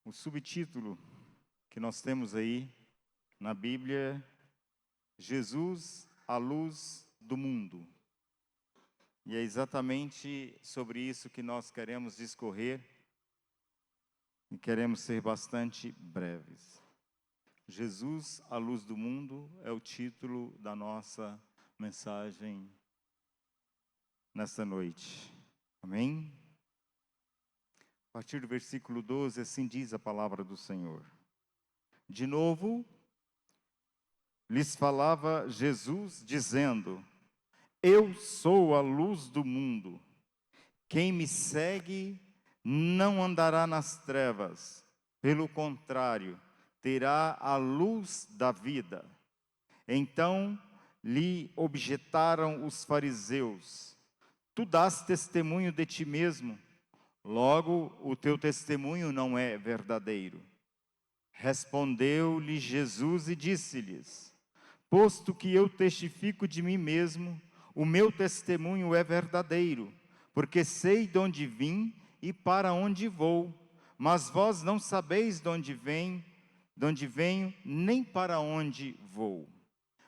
O subtítulo que nós temos aí na Bíblia é Jesus, a luz do mundo. E é exatamente sobre isso que nós queremos discorrer e queremos ser bastante breves. Jesus, a luz do mundo, é o título da nossa mensagem nesta noite. Amém? A partir do versículo 12, assim diz a palavra do Senhor. De novo, lhes falava Jesus, dizendo: Eu sou a luz do mundo. Quem me segue não andará nas trevas. Pelo contrário, terá a luz da vida. Então lhe objetaram os fariseus: Tu dás testemunho de ti mesmo, logo o teu testemunho não é verdadeiro. Respondeu-lhe Jesus e disse-lhes: Posto que eu testifico de mim mesmo, o meu testemunho é verdadeiro, porque sei de onde vim e para onde vou, mas vós não sabeis de onde venho, nem para onde vou.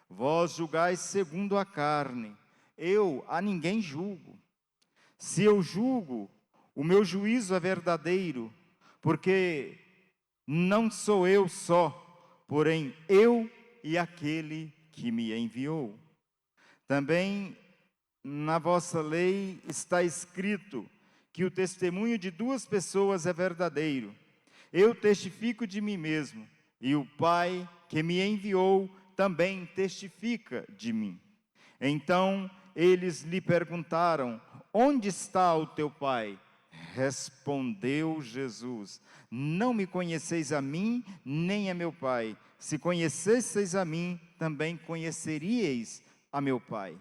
Vós julgais segundo a carne, eu a ninguém julgo. Se eu julgo, o meu juízo é verdadeiro, porque não sou eu só, porém eu e aquele que me enviou. Também na vossa lei está escrito que o testemunho de duas pessoas é verdadeiro. Eu testifico de mim mesmo, e o Pai que me enviou também testifica de mim. Então eles lhe perguntaram: Onde está o teu Pai? Respondeu Jesus: Não me conheceis a mim, nem a meu Pai. Se conhecesseis a mim, também conheceríeis a meu Pai.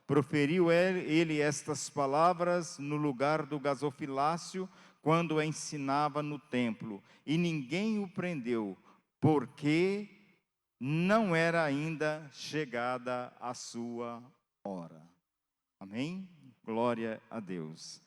Proferiu ele estas palavras no lugar do gasofilácio, quando ensinava no templo, e ninguém o prendeu, porque não era ainda chegada a sua hora. Amém? Glória a Deus.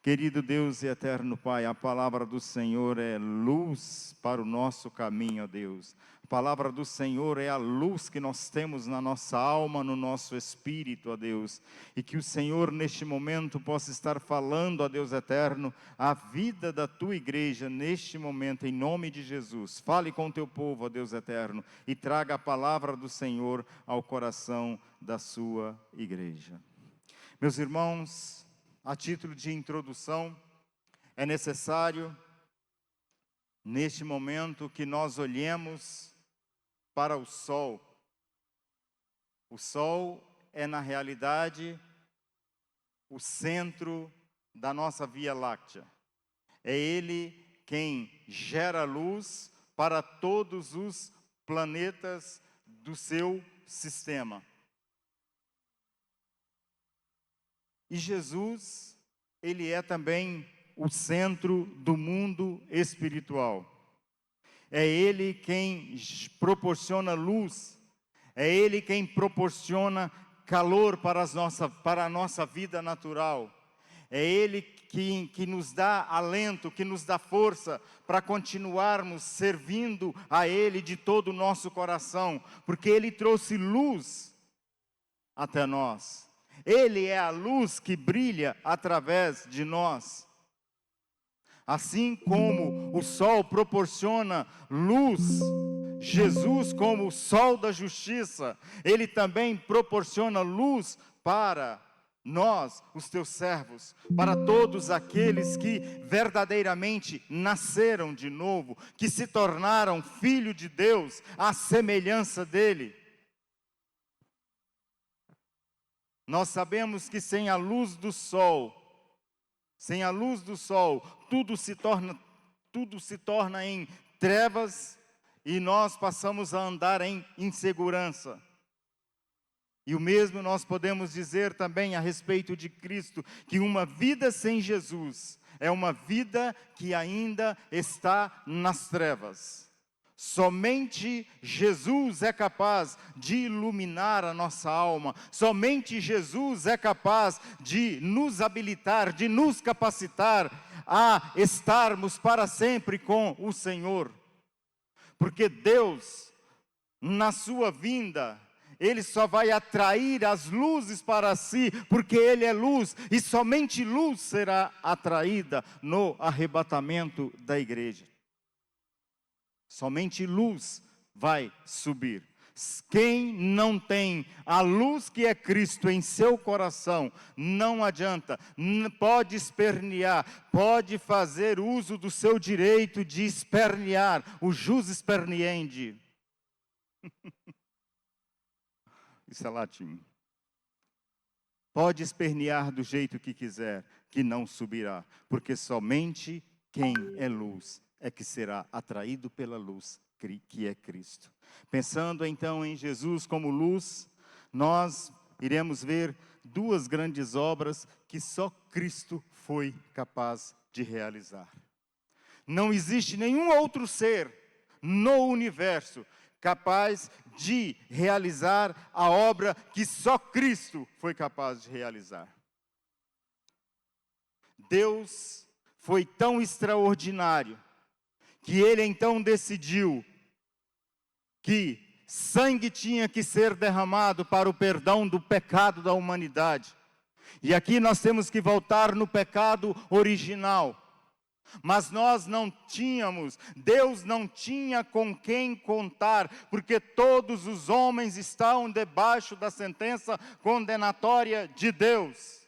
Querido Deus e eterno Pai, a palavra do Senhor é luz para o nosso caminho, ó Deus. A palavra do Senhor é a luz que nós temos na nossa alma, no nosso espírito, ó Deus. E que o Senhor neste momento possa estar falando, ó Deus eterno, a vida da tua igreja neste momento, em nome de Jesus. Fale com o teu povo, ó Deus eterno, e traga a palavra do Senhor ao coração da sua igreja. Meus irmãos, a título de introdução, é necessário, neste momento, que nós olhemos para o sol. O sol é, na realidade, o centro da nossa Via Láctea. É ele quem gera luz para todos os planetas do seu sistema. E Jesus, ele é também o centro do mundo espiritual. É ele quem proporciona luz, é ele quem proporciona calor para a nossa vida natural. É ele que nos dá alento, que nos dá força para continuarmos servindo a ele de todo o nosso coração, porque ele trouxe luz até nós. Ele é a luz que brilha através de nós. Assim como o sol proporciona luz, Jesus, como o sol da justiça, ele também proporciona luz para nós, os teus servos, para todos aqueles que verdadeiramente nasceram de novo, que se tornaram filho de Deus, à semelhança dele. Nós sabemos que sem a luz do sol, tudo se torna em trevas e nós passamos a andar em insegurança. E o mesmo nós podemos dizer também a respeito de Cristo, que uma vida sem Jesus é uma vida que ainda está nas trevas. Somente Jesus é capaz de iluminar a nossa alma. Somente Jesus é capaz de nos habilitar, de nos capacitar a estarmos para sempre com o Senhor. Porque Deus, na sua vinda, Ele só vai atrair as luzes para si, porque Ele é luz, e somente luz será atraída no arrebatamento da igreja. Somente luz vai subir. Quem não tem a luz que é Cristo em seu coração, não adianta, pode espernear, pode fazer uso do seu direito de espernear, o jus esperniendi. Isso é latim. Pode espernear do jeito que quiser, que não subirá, porque somente quem é luz é que será atraído pela luz, que é Cristo. Pensando então em Jesus como luz, nós iremos ver duas grandes obras que só Cristo foi capaz de realizar. Não existe nenhum outro ser no universo capaz de realizar a obra que só Cristo foi capaz de realizar. Deus foi tão extraordinário que Ele então decidiu que sangue tinha que ser derramado para o perdão do pecado da humanidade. E aqui nós temos que voltar no pecado original. Mas nós não tínhamos, Deus não tinha com quem contar, porque todos os homens estão debaixo da sentença condenatória de Deus.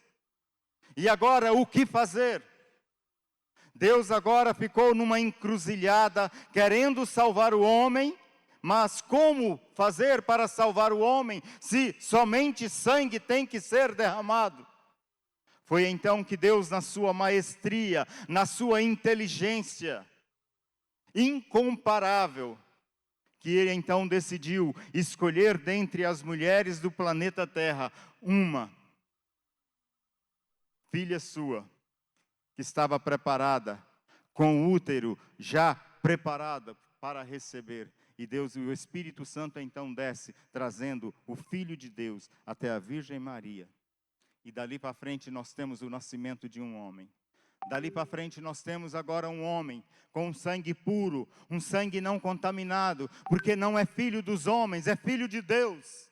E agora o que fazer? Deus agora ficou numa encruzilhada, querendo salvar o homem, mas como fazer para salvar o homem, se somente sangue tem que ser derramado? Foi então que Deus, na sua maestria, na sua inteligência incomparável, que Ele então decidiu escolher dentre as mulheres do planeta Terra, uma filha sua, que estava preparada, com o útero já preparada para receber. E Deus, o Espírito Santo então desce, trazendo o Filho de Deus até a Virgem Maria. E dali para frente nós temos o nascimento de um homem. Dali para frente nós temos agora um homem com um sangue puro, um sangue não contaminado, porque não é filho dos homens, é filho de Deus.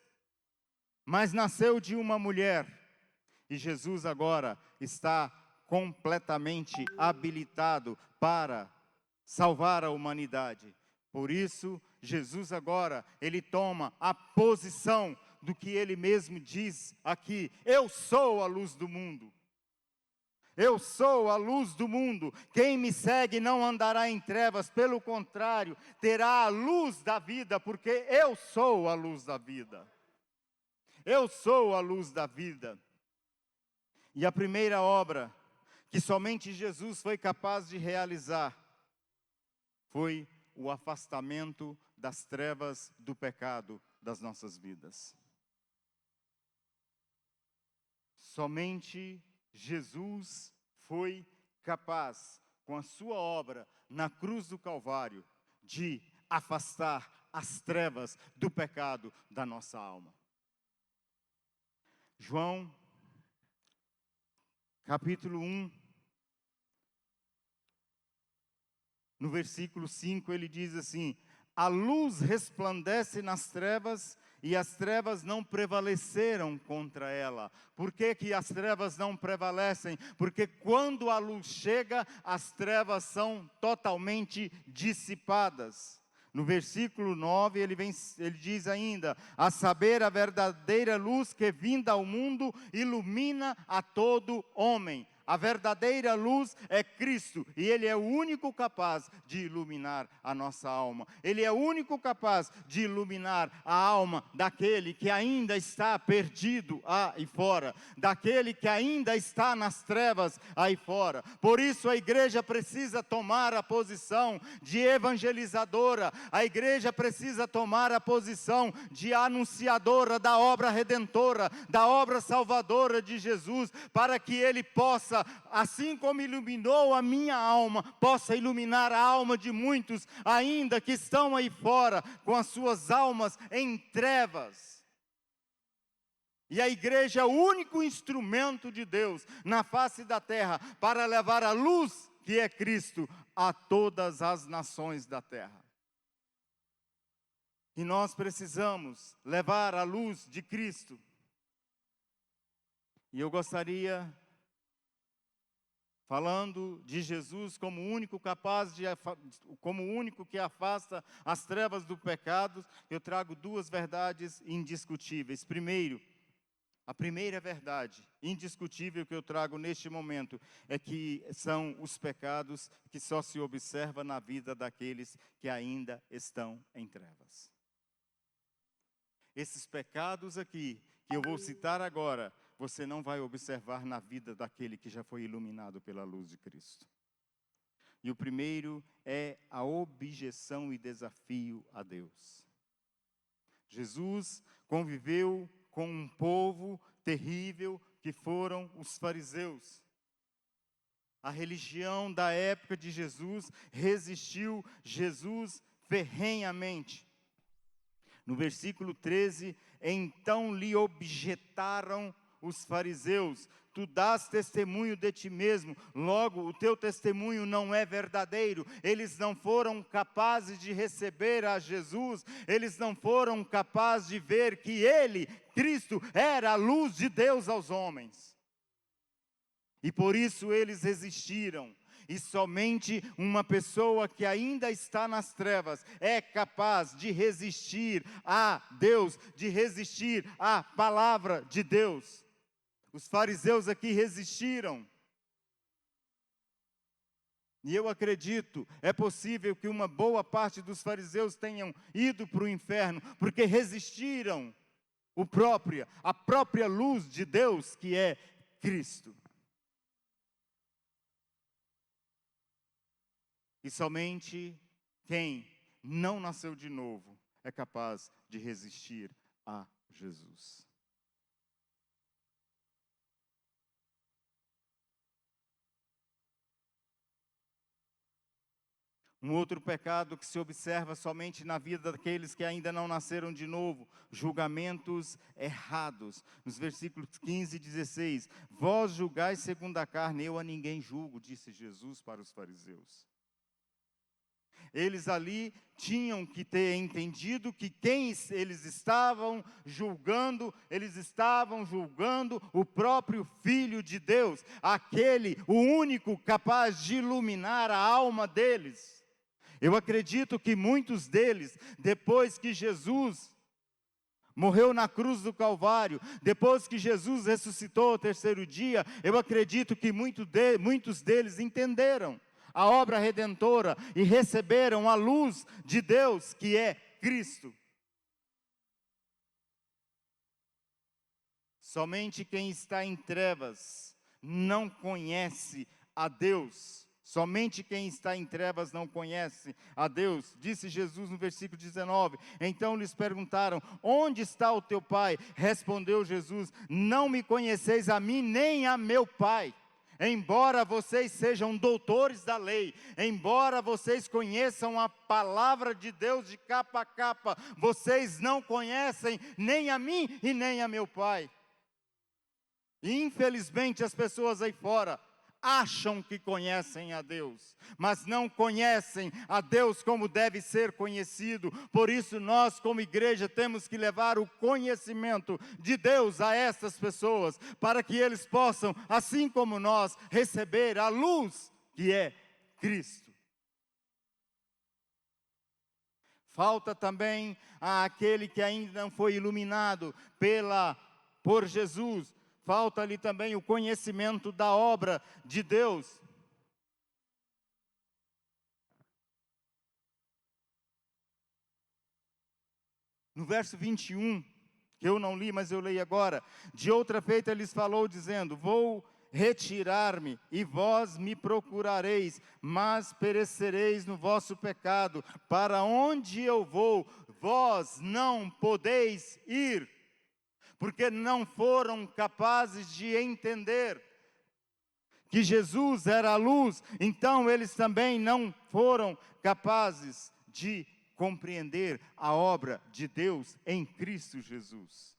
Mas nasceu de uma mulher. E Jesus agora está completamente habilitado para salvar a humanidade. Por isso, Jesus agora, Ele toma a posição do que Ele mesmo diz aqui: eu sou a luz do mundo. Eu sou a luz do mundo. Quem me segue não andará em trevas, pelo contrário, terá a luz da vida, porque eu sou a luz da vida. Eu sou a luz da vida. E a primeira obra que somente Jesus foi capaz de realizar foi o afastamento das trevas do pecado das nossas vidas. Somente Jesus foi capaz, com a sua obra na cruz do Calvário, de afastar as trevas do pecado da nossa alma. João, capítulo 1, no versículo 5, ele diz assim: a luz resplandece nas trevas, e as trevas não prevaleceram contra ela. Por que as trevas não prevalecem? Porque quando a luz chega, as trevas são totalmente dissipadas. No versículo 9, ele diz ainda: a saber, a verdadeira luz que vinda ao mundo ilumina a todo homem. A verdadeira luz é Cristo, e Ele é o único capaz de iluminar a nossa alma. Ele é o único capaz de iluminar a alma daquele que ainda está perdido aí fora, daquele que ainda está nas trevas aí fora. Por isso a igreja precisa tomar a posição de evangelizadora, a igreja precisa tomar a posição de anunciadora da obra redentora, da obra salvadora de Jesus, para que Ele possa possa, assim como iluminou a minha alma, possa iluminar a alma de muitos ainda que estão aí fora, com as suas almas em trevas. E a igreja é o único instrumento de Deus na face da terra para levar a luz, que é Cristo, a todas as nações da terra. E nós precisamos levar a luz de Cristo. E eu gostaria, falando de Jesus como o único como o único que afasta as trevas do pecado, eu trago duas verdades indiscutíveis. Primeiro, a primeira verdade indiscutível que eu trago neste momento é que são os pecados que só se observa na vida daqueles que ainda estão em trevas. Esses pecados aqui, que eu vou citar agora, você não vai observar na vida daquele que já foi iluminado pela luz de Cristo. E o primeiro é a objeção e desafio a Deus. Jesus conviveu com um povo terrível que foram os fariseus. A religião da época de Jesus resistiu Jesus ferrenhamente. No versículo 13, então lhe objetaram os fariseus: tu dás testemunho de ti mesmo, logo o teu testemunho não é verdadeiro. Eles não foram capazes de receber a Jesus, eles não foram capazes de ver que Ele, Cristo, era a luz de Deus aos homens. E por isso eles resistiram. E somente uma pessoa que ainda está nas trevas é capaz de resistir a Deus, de resistir à palavra de Deus. Os fariseus aqui resistiram. E eu acredito, é possível que uma boa parte dos fariseus tenham ido para o inferno, porque resistiram a própria luz de Deus, que é Cristo. E somente quem não nasceu de novo é capaz de resistir a Jesus. Um outro pecado que se observa somente na vida daqueles que ainda não nasceram de novo: julgamentos errados. Nos versículos 15 e 16, vós julgais segundo a carne, eu a ninguém julgo, disse Jesus para os fariseus. Eles ali tinham que ter entendido que quem eles estavam julgando o próprio Filho de Deus, aquele, o único capaz de iluminar a alma deles. Eu acredito que muitos deles, depois que Jesus morreu na cruz do Calvário, depois que Jesus ressuscitou ao terceiro dia, eu acredito que muitos deles entenderam a obra redentora e receberam a luz de Deus, que é Cristo. Somente quem está em trevas não conhece a Deus. Somente quem está em trevas não conhece a Deus. Disse Jesus no versículo 19. Então lhes perguntaram: onde está o teu pai? Respondeu Jesus: não me conheceis a mim nem a meu pai. Embora vocês sejam doutores da lei, embora vocês conheçam a palavra de Deus de capa a capa, vocês não conhecem nem a mim e nem a meu pai. E infelizmente as pessoas aí fora acham que conhecem a Deus, mas não conhecem a Deus como deve ser conhecido. Por isso nós, como igreja, temos que levar o conhecimento de Deus a essas pessoas, para que eles possam, assim como nós, receber a luz que é Cristo. Falta também àquele que ainda não foi iluminado por Jesus. Falta-lhe também o conhecimento da obra de Deus. No verso 21, que eu não li, mas eu leio agora: de outra feita lhes falou, dizendo: vou retirar-me, e vós me procurareis, mas perecereis no vosso pecado. Para onde eu vou, vós não podeis ir. Porque não foram capazes de entender que Jesus era a luz, então eles também não foram capazes de compreender a obra de Deus em Cristo Jesus.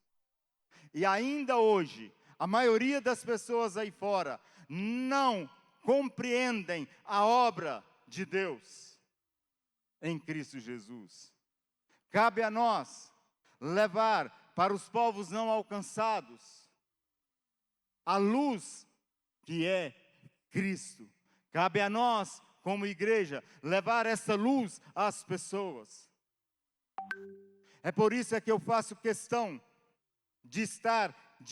E ainda hoje, a maioria das pessoas aí fora não compreendem a obra de Deus em Cristo Jesus. Cabe a nós levar para os povos não alcançados a luz que é Cristo. Cabe a nós, como igreja, levar essa luz às pessoas. É por isso que eu faço questão de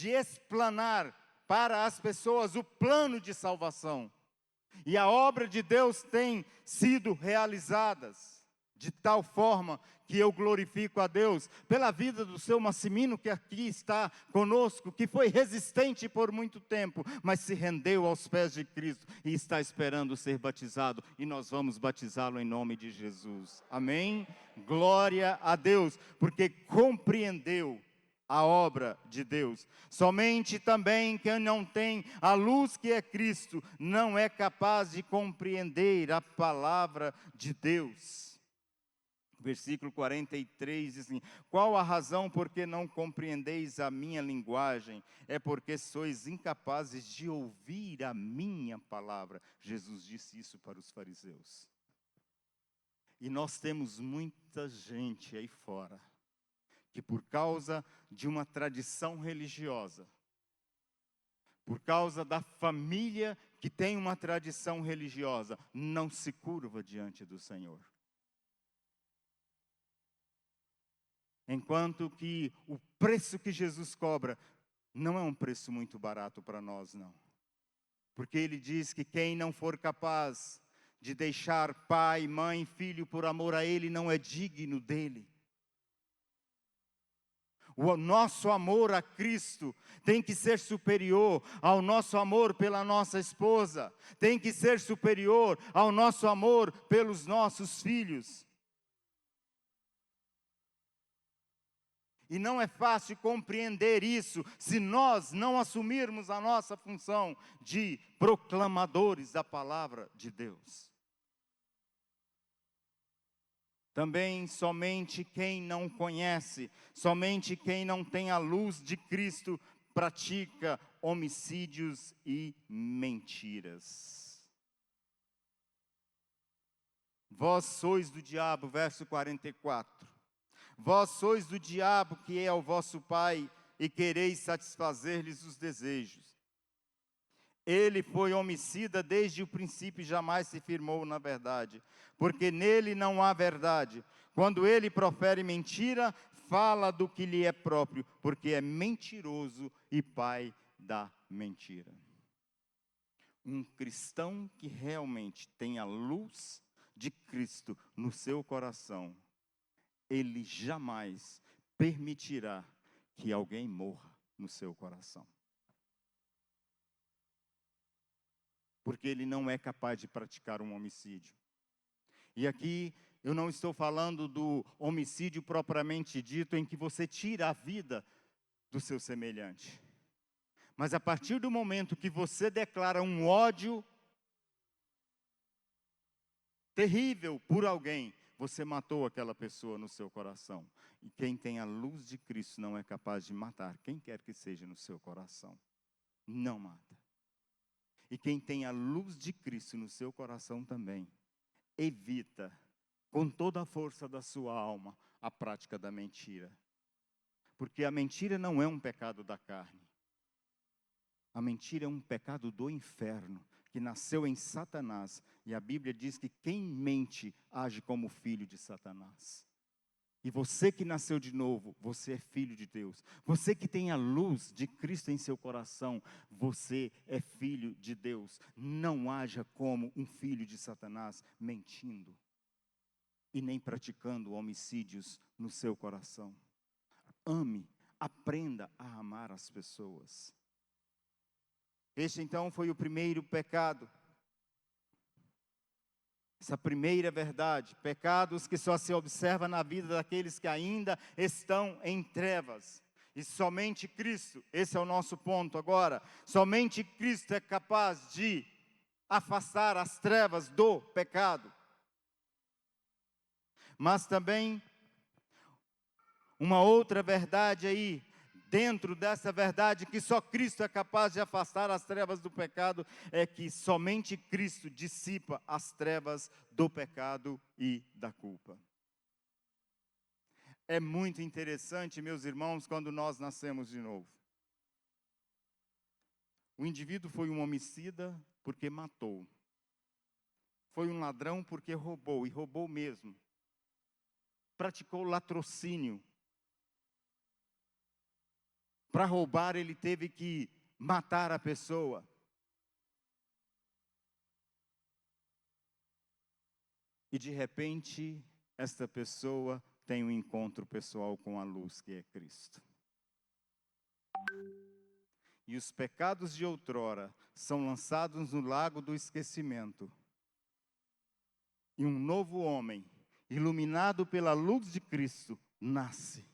explanar para as pessoas o plano de salvação. E a obra de Deus tem sido realizada de tal forma que eu glorifico a Deus pela vida do seu Massimino, que aqui está conosco, que foi resistente por muito tempo, mas se rendeu aos pés de Cristo e está esperando ser batizado, e nós vamos batizá-lo em nome de Jesus. Amém? Glória a Deus, porque compreendeu a obra de Deus. Somente também quem não tem a luz que é Cristo não é capaz de compreender a palavra de Deus. Versículo 43 diz assim: qual a razão por que não compreendeis a minha linguagem? É porque sois incapazes de ouvir a minha palavra. Jesus disse isso para os fariseus. E nós temos muita gente aí fora que por causa de uma tradição religiosa, por causa da família que tem uma tradição religiosa, não se curva diante do Senhor. Enquanto que o preço que Jesus cobra não é um preço muito barato para nós, não. Porque Ele diz que quem não for capaz de deixar pai, mãe, filho por amor a Ele, não é digno dEle. O nosso amor a Cristo tem que ser superior ao nosso amor pela nossa esposa, tem que ser superior ao nosso amor pelos nossos filhos. E não é fácil compreender isso se nós não assumirmos a nossa função de proclamadores da palavra de Deus. Também somente quem não conhece, somente quem não tem a luz de Cristo, pratica homicídios e mentiras. Vós sois do diabo, verso 44. Vós sois do diabo, que é o vosso pai, e quereis satisfazer-lhes os desejos. Ele foi homicida desde o princípio e jamais se firmou na verdade, porque nele não há verdade. Quando ele profere mentira, fala do que lhe é próprio, porque é mentiroso e pai da mentira. Um cristão que realmente tem a luz de Cristo no seu coração, ele jamais permitirá que alguém morra no seu coração. Porque ele não é capaz de praticar um homicídio. E aqui eu não estou falando do homicídio propriamente dito, em que você tira a vida do seu semelhante. Mas a partir do momento que você declara um ódio terrível por alguém, você matou aquela pessoa no seu coração. E quem tem a luz de Cristo não é capaz de matar quem quer que seja no seu coração. Não mata. E quem tem a luz de Cristo no seu coração também, evita, com toda a força da sua alma, a prática da mentira. Porque a mentira não é um pecado da carne. A mentira é um pecado do inferno, que nasceu em Satanás. E a Bíblia diz que quem mente age como filho de Satanás. E você que nasceu de novo, você é filho de Deus. Você que tem a luz de Cristo em seu coração, você é filho de Deus. Não haja como um filho de Satanás mentindo e nem praticando homicídios no seu coração. Ame, aprenda a amar as pessoas. Este então foi o primeiro pecado. Essa primeira verdade, pecados que só se observa na vida daqueles que ainda estão em trevas. E somente Cristo, esse é o nosso ponto agora, somente Cristo é capaz de afastar as trevas do pecado. Mas também, uma outra verdade aí, dentro dessa verdade que só Cristo é capaz de afastar as trevas do pecado, é que somente Cristo dissipa as trevas do pecado e da culpa. É muito interessante, meus irmãos, quando nós nascemos de novo. O indivíduo foi um homicida porque matou. Foi um ladrão porque roubou, e roubou mesmo. Praticou latrocínio. Para roubar, ele teve que matar a pessoa. E de repente, esta pessoa tem um encontro pessoal com a luz que é Cristo. E os pecados de outrora são lançados no lago do esquecimento. E um novo homem, iluminado pela luz de Cristo, nasce.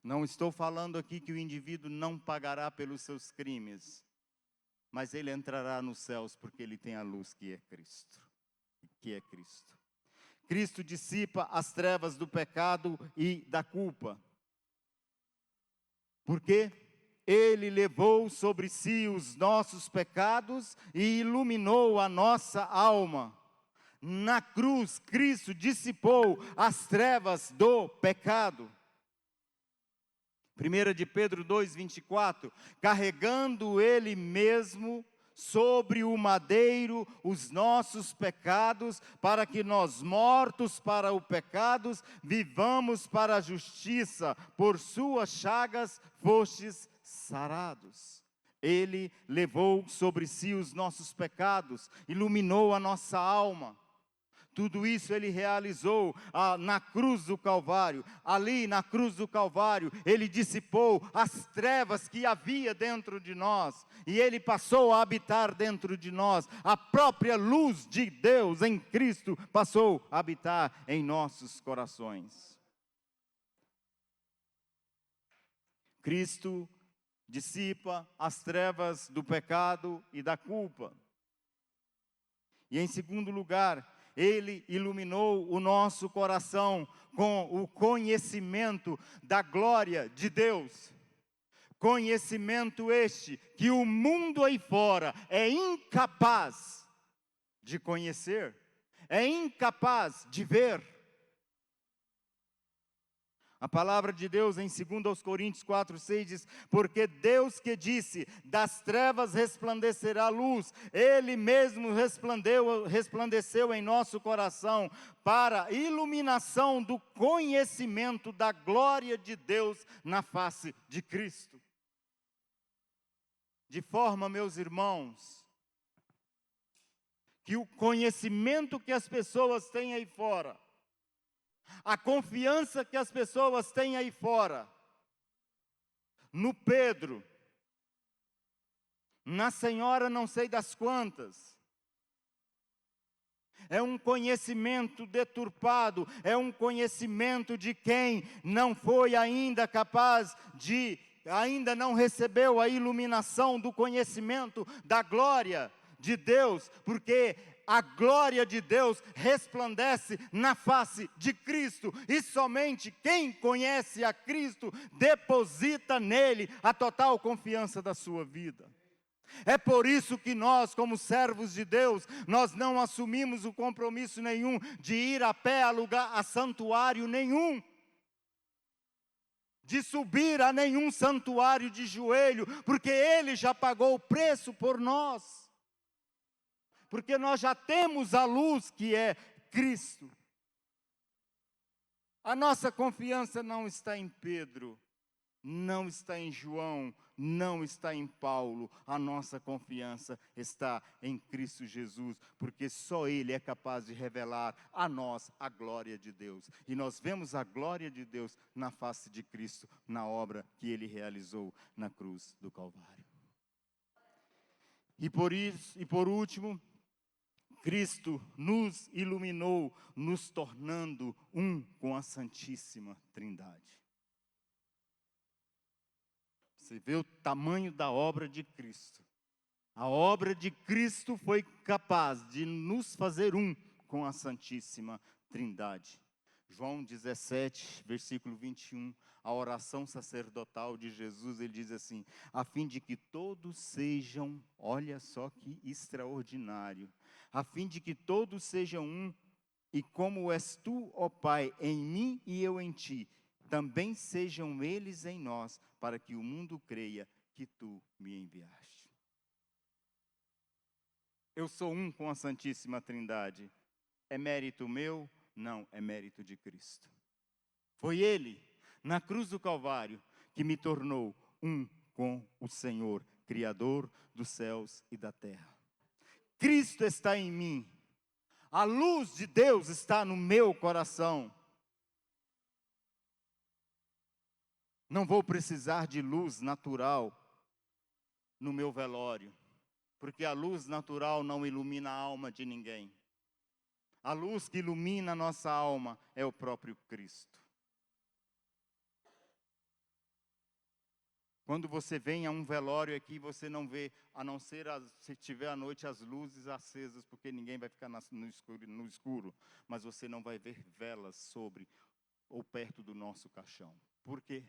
Não estou falando aqui que o indivíduo não pagará pelos seus crimes, mas ele entrará nos céus porque ele tem a luz que é Cristo. Cristo dissipa as trevas do pecado e da culpa. Porque Ele levou sobre si os nossos pecados e iluminou a nossa alma. Na cruz, Cristo dissipou as trevas do pecado. 1 de Pedro 2,24, carregando Ele mesmo sobre o madeiro os nossos pecados, para que nós, mortos para o pecado, vivamos para a justiça, por suas chagas fostes sarados. Ele levou sobre si os nossos pecados, iluminou a nossa alma. Tudo isso Ele realizou na cruz do Calvário. Ali na cruz do Calvário, Ele dissipou as trevas que havia dentro de nós. E Ele passou a habitar dentro de nós. A própria luz de Deus em Cristo passou a habitar em nossos corações. Cristo dissipa as trevas do pecado e da culpa. E em segundo lugar, Ele iluminou o nosso coração com o conhecimento da glória de Deus. Conhecimento este que o mundo aí fora é incapaz de conhecer, é incapaz de ver. A palavra de Deus em 2 Coríntios 4,6 diz, porque Deus que disse, das trevas resplandecerá a luz, Ele mesmo resplandeceu em nosso coração, para a iluminação do conhecimento da glória de Deus na face de Cristo. De forma, meus irmãos, que o conhecimento que as pessoas têm aí fora, a confiança que as pessoas têm aí fora, no Pedro, na senhora não sei das quantas, é um conhecimento deturpado, é um conhecimento de quem não foi ainda capaz de, ainda não recebeu a iluminação do conhecimento da glória de Deus, porque a glória de Deus resplandece na face de Cristo, e somente quem conhece a Cristo deposita nele a total confiança da sua vida. É por isso que nós, como servos de Deus, nós não assumimos o compromisso nenhum de ir a pé a santuário nenhum, de subir a nenhum santuário de joelho, porque Ele já pagou o preço por nós. Porque nós já temos a luz que é Cristo. A nossa confiança não está em Pedro, não está em João, não está em Paulo. A nossa confiança está em Cristo Jesus, porque só Ele é capaz de revelar a nós a glória de Deus. E nós vemos a glória de Deus na face de Cristo, na obra que Ele realizou na cruz do Calvário. E por último, Cristo nos iluminou, nos tornando um com a Santíssima Trindade. Você vê o tamanho da obra de Cristo. A obra de Cristo foi capaz de nos fazer um com a Santíssima Trindade. João 17, versículo 21, a oração sacerdotal de Jesus, ele diz assim: a fim de que todos sejam, olha só que extraordinário, a fim de que todos sejam um, e como és tu, ó Pai, em mim e eu em ti, também sejam eles em nós, para que o mundo creia que tu me enviaste. Eu sou um com a Santíssima Trindade. É mérito meu? Não, é mérito de Cristo. Foi Ele, na cruz do Calvário, que me tornou um com o Senhor, Criador dos céus e da terra. Cristo está em mim. A luz de Deus está no meu coração. Não vou precisar de luz natural no meu velório, porque a luz natural não ilumina a alma de ninguém. A luz que ilumina a nossa alma é o próprio Cristo. Quando você vem a um velório aqui, você não vê, a não ser se tiver à noite as luzes acesas, porque ninguém vai ficar no escuro, mas você não vai ver velas sobre ou perto do nosso caixão. Por quê?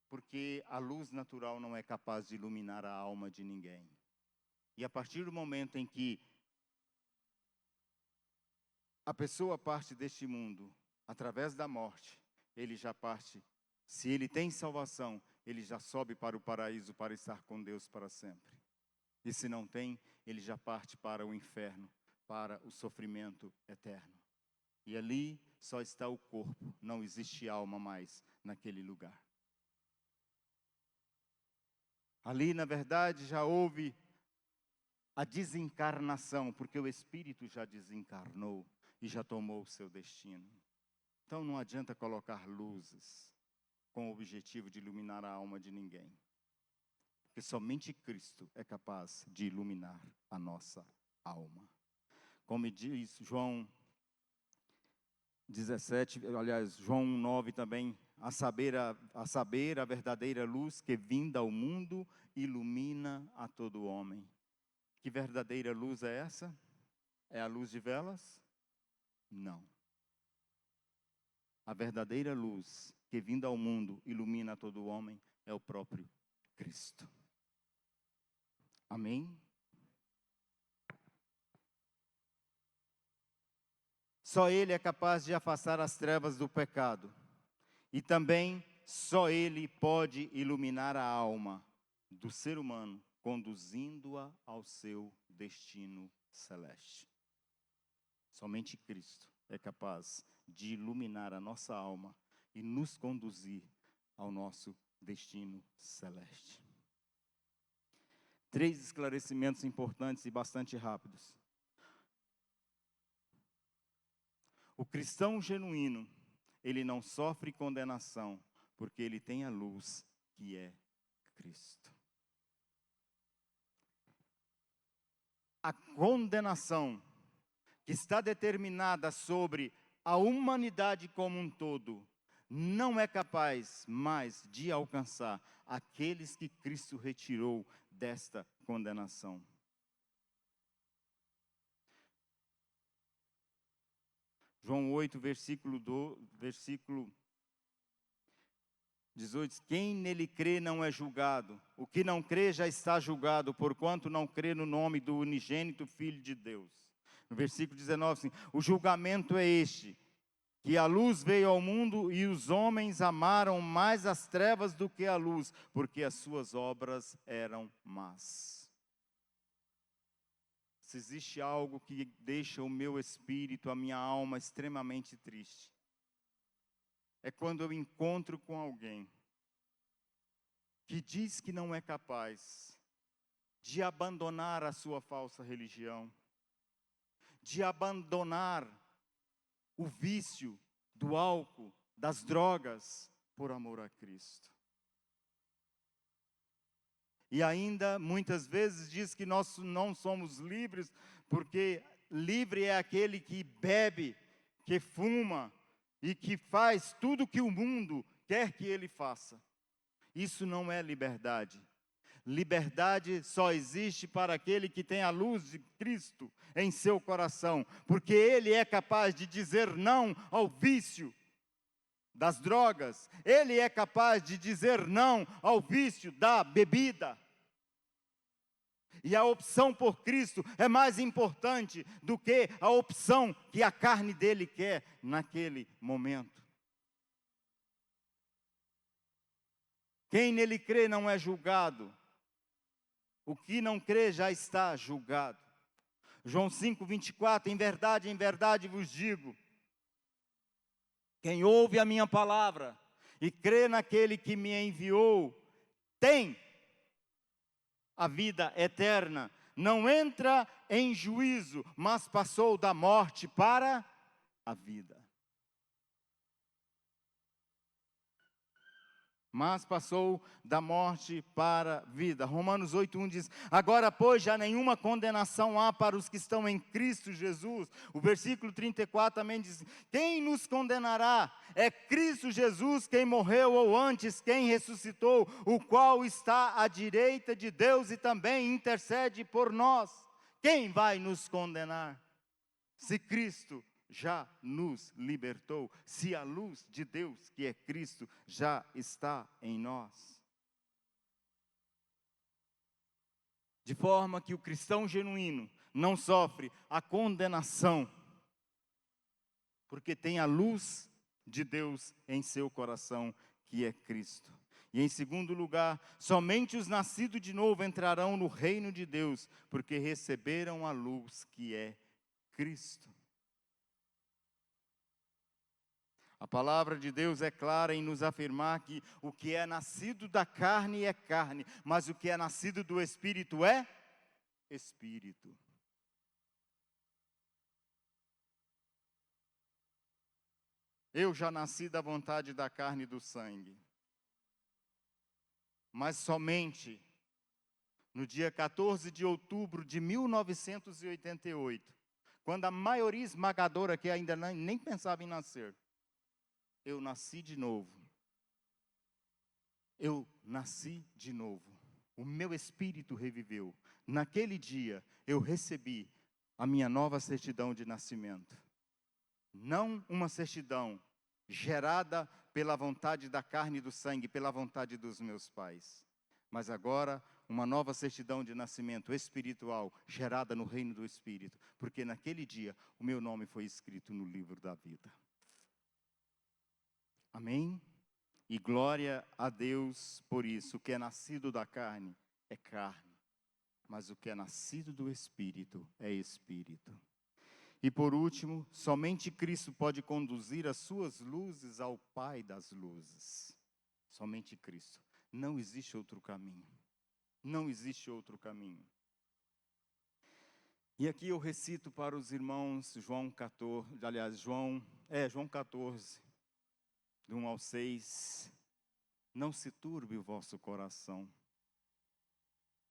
Porque a luz natural não é capaz de iluminar a alma de ninguém. E a partir do momento em que a pessoa parte deste mundo, através da morte, ele já parte. Se ele tem salvação, ele já sobe para o paraíso para estar com Deus para sempre. E se não tem, ele já parte para o inferno, para o sofrimento eterno. E ali só está o corpo, não existe alma mais naquele lugar. Ali, na verdade, já houve a desencarnação, porque o espírito já desencarnou e já tomou o seu destino. Então não adianta colocar luzes com o objetivo de iluminar a alma de ninguém. Porque somente Cristo é capaz de iluminar a nossa alma. Como diz João 17, aliás, João 9 também, a saber a verdadeira luz que vinda ao mundo ilumina a todo homem. Que verdadeira luz é essa? É a luz de velas? Não. A verdadeira luz que vinda ao mundo ilumina a todo homem é o próprio Cristo. Amém? Só Ele é capaz de afastar as trevas do pecado. E também só Ele pode iluminar a alma do ser humano, conduzindo-a ao seu destino celeste. Somente Cristo é capaz de iluminar a nossa alma e nos conduzir ao nosso destino celeste. 3 esclarecimentos importantes e bastante rápidos. O cristão genuíno, ele não sofre condenação, porque ele tem a luz que é Cristo. A condenação que está determinada sobre a humanidade como um todo, não é capaz mais de alcançar aqueles que Cristo retirou desta condenação. João 8, versículo 18, quem nele crê não é julgado, o que não crê já está julgado, porquanto não crê no nome do unigênito Filho de Deus. No versículo 19, assim, o julgamento é este, que a luz veio ao mundo e os homens amaram mais as trevas do que a luz, porque as suas obras eram más. Se existe algo que deixa o meu espírito, a minha alma extremamente triste, é quando eu encontro com alguém que diz que não é capaz de abandonar a sua falsa religião, de abandonar o vício do álcool, das drogas, por amor a Cristo. E ainda, muitas vezes, diz que nós não somos livres, porque livre é aquele que bebe, que fuma e que faz tudo que o mundo quer que ele faça. Isso não é liberdade. Liberdade só existe para aquele que tem a luz de Cristo em seu coração, porque ele é capaz de dizer não ao vício das drogas, ele é capaz de dizer não ao vício da bebida. E a opção por Cristo é mais importante do que a opção que a carne dele quer naquele momento. Quem nele crê não é julgado. O que não crê já está julgado. João 5:24, em verdade vos digo, quem ouve a minha palavra e crê naquele que me enviou, tem a vida eterna, não entra em juízo, mas passou da morte para a vida. Mas passou da morte para a vida. Romanos 8:1 diz, agora pois já nenhuma condenação há para os que estão em Cristo Jesus. O versículo 34 também diz, quem nos condenará? É Cristo Jesus quem morreu, ou antes quem ressuscitou, o qual está à direita de Deus e também intercede por nós. Quem vai nos condenar? Se Cristo já nos libertou, se a luz de Deus, que é Cristo, já está em nós. De forma que o cristão genuíno não sofre a condenação, porque tem a luz de Deus em seu coração, que é Cristo. E em segundo lugar, somente os nascidos de novo entrarão no reino de Deus, porque receberam a luz que é Cristo. A palavra de Deus é clara em nos afirmar que o que é nascido da carne é carne, mas o que é nascido do Espírito é Espírito. Eu já nasci da vontade da carne e do sangue, mas somente no dia 14 de outubro de 1988, quando a maioria esmagadora que ainda nem pensava em nascer, eu nasci de novo. Eu nasci de novo. O meu espírito reviveu. Naquele dia, eu recebi a minha nova certidão de nascimento. Não uma certidão gerada pela vontade da carne e do sangue, pela vontade dos meus pais. Mas agora, uma nova certidão de nascimento espiritual, gerada no reino do Espírito. Porque naquele dia, o meu nome foi escrito no livro da vida. Amém? E glória a Deus por isso. O que é nascido da carne é carne, mas o que é nascido do Espírito é Espírito. E por último, somente Cristo pode conduzir as suas luzes ao Pai das luzes. Somente Cristo. Não existe outro caminho. Não existe outro caminho. E aqui eu recito para os irmãos João 14, João 14. Do 1 ao 6, não se turbe o vosso coração.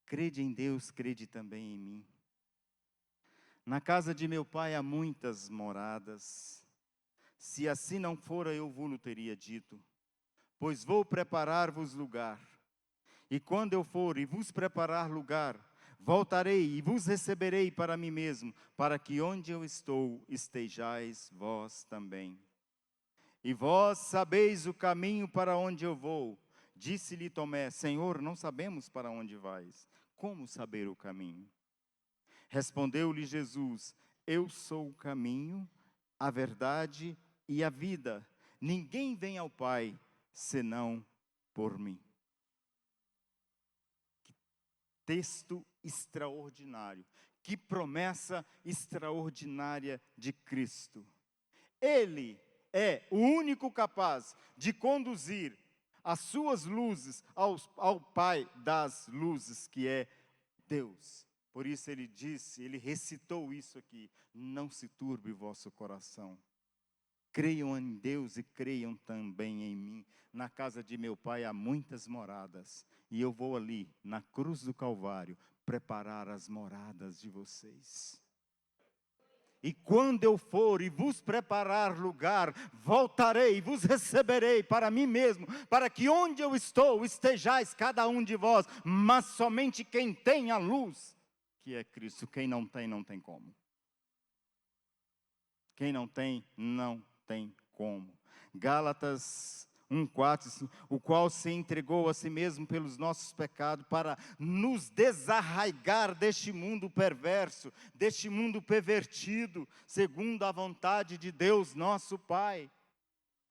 Crede em Deus, crede também em mim. Na casa de meu pai há muitas moradas. Se assim não fora, eu vos teria dito. Pois vou preparar-vos lugar. E quando eu for e vos preparar lugar, voltarei e vos receberei para mim mesmo, para que onde eu estou, estejais vós também. E vós sabeis o caminho para onde eu vou. Disse-lhe Tomé, Senhor, não sabemos para onde vais. Como saber o caminho? Respondeu-lhe Jesus, eu sou o caminho, a verdade e a vida. Ninguém vem ao Pai, senão por mim. Que texto extraordinário. Que promessa extraordinária de Cristo. Ele é o único capaz de conduzir as suas luzes ao Pai das luzes, que é Deus. Por isso ele disse, ele recitou isso aqui, não se turbe o vosso coração. Creiam em Deus e creiam também em mim. Na casa de meu pai há muitas moradas, e eu vou ali, na cruz do Calvário, preparar as moradas de vocês. E quando eu for e vos preparar lugar, voltarei e vos receberei para mim mesmo, para que onde eu estou, estejais cada um de vós. Mas somente quem tem a luz, que é Cristo. Quem não tem, não tem como. Quem não tem, não tem como. Gálatas 1:4, o qual se entregou a si mesmo pelos nossos pecados, para nos desarraigar deste mundo perverso, deste mundo pervertido, segundo a vontade de Deus nosso Pai.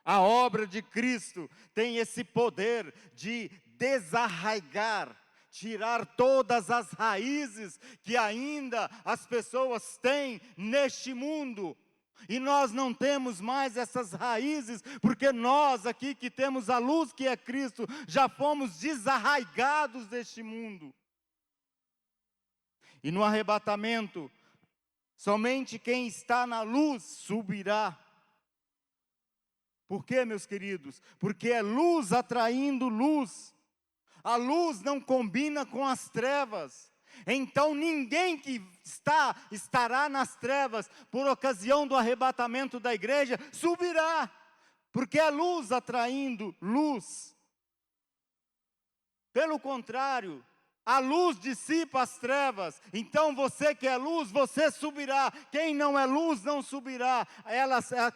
A obra de Cristo tem esse poder de desarraigar, tirar todas as raízes que ainda as pessoas têm neste mundo. E nós não temos mais essas raízes, porque nós aqui que temos a luz que é Cristo, já fomos desarraigados deste mundo. E no arrebatamento, somente quem está na luz subirá. Por quê, meus queridos? Porque é luz atraindo luz. A luz não combina com as trevas. Então ninguém que estará nas trevas por ocasião do arrebatamento da igreja subirá, porque é luz atraindo luz. Pelo contrário, a luz dissipa as trevas. Então você que é luz, você subirá. Quem não é luz não subirá.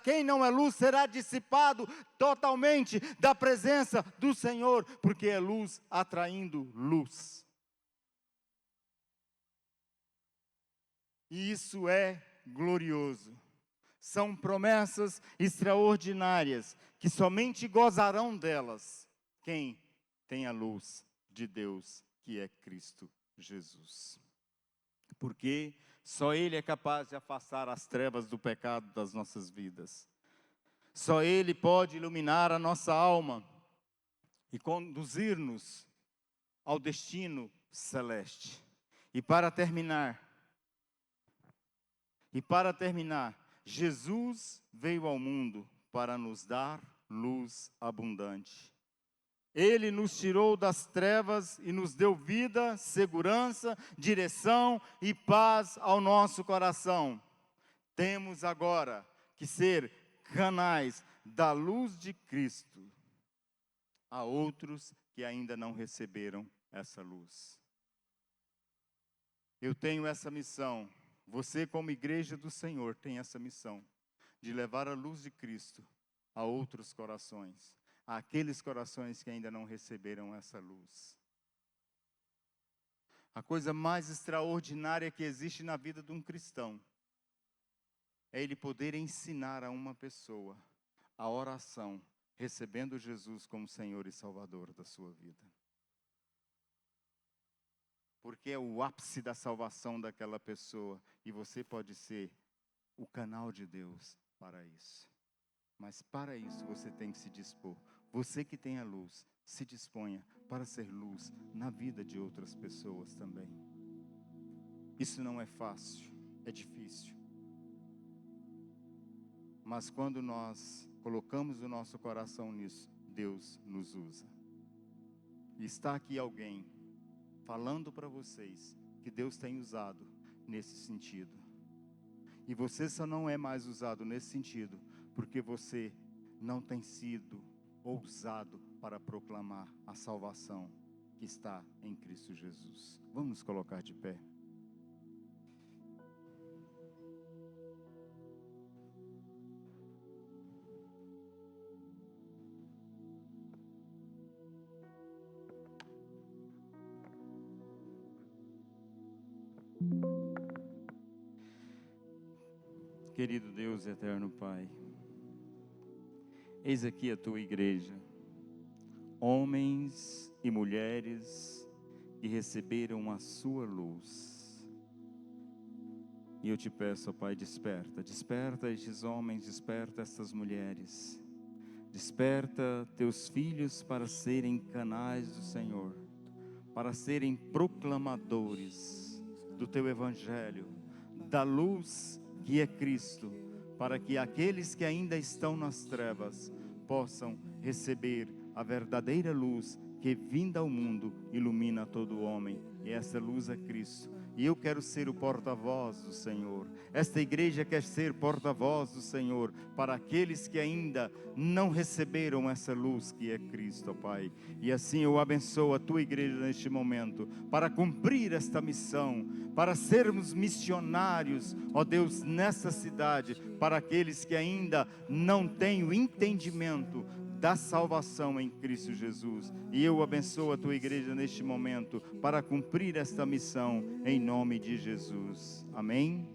Quem não é luz será dissipado totalmente da presença do Senhor, porque é luz atraindo luz. E isso é glorioso. São promessas extraordinárias, que somente gozarão delas quem tem a luz de Deus, que é Cristo Jesus. Porque só Ele é capaz de afastar as trevas do pecado das nossas vidas. Só Ele pode iluminar a nossa alma e conduzir-nos ao destino celeste. E para terminar, Jesus veio ao mundo para nos dar luz abundante. Ele nos tirou das trevas e nos deu vida, segurança, direção e paz ao nosso coração. Temos agora que ser canais da luz de Cristo a outros que ainda não receberam essa luz. Eu tenho essa missão. Você, como igreja do Senhor, tem essa missão de levar a luz de Cristo a outros corações, àqueles corações que ainda não receberam essa luz. A coisa mais extraordinária que existe na vida de um cristão é ele poder ensinar a uma pessoa a oração, recebendo Jesus como Senhor e Salvador da sua vida. Porque é o ápice da salvação daquela pessoa, e você pode ser o canal de Deus para isso. Mas para isso você tem que se dispor. Você que tem a luz, se disponha para ser luz na vida de outras pessoas também. Isso não é fácil, é difícil. Mas quando nós colocamos o nosso coração nisso, Deus nos usa. E está aqui alguém falando para vocês que Deus tem usado nesse sentido. E você só não é mais usado nesse sentido porque você não tem sido ousado para proclamar a salvação que está em Cristo Jesus. Vamos nos colocar de pé. Querido Deus e eterno Pai, eis aqui a Tua igreja, homens e mulheres que receberam a Sua luz. E eu te peço, ó Pai, desperta estes homens, desperta estas mulheres, desperta Teus filhos para serem canais do Senhor, para serem proclamadores do Teu Evangelho, da luz que é Cristo, para que aqueles que ainda estão nas trevas possam receber a verdadeira luz que, vinda ao mundo, ilumina todo homem. E essa luz é Cristo. E eu quero ser o porta-voz do Senhor. Esta igreja quer ser porta-voz do Senhor para aqueles que ainda não receberam essa luz que é Cristo, ó Pai. E assim eu abençoo a tua igreja neste momento, para cumprir esta missão, para sermos missionários, ó Deus, nessa cidade, para aqueles que ainda não têm o entendimento da salvação em Cristo Jesus. E eu abençoo a tua igreja neste momento para cumprir esta missão em nome de Jesus. Amém.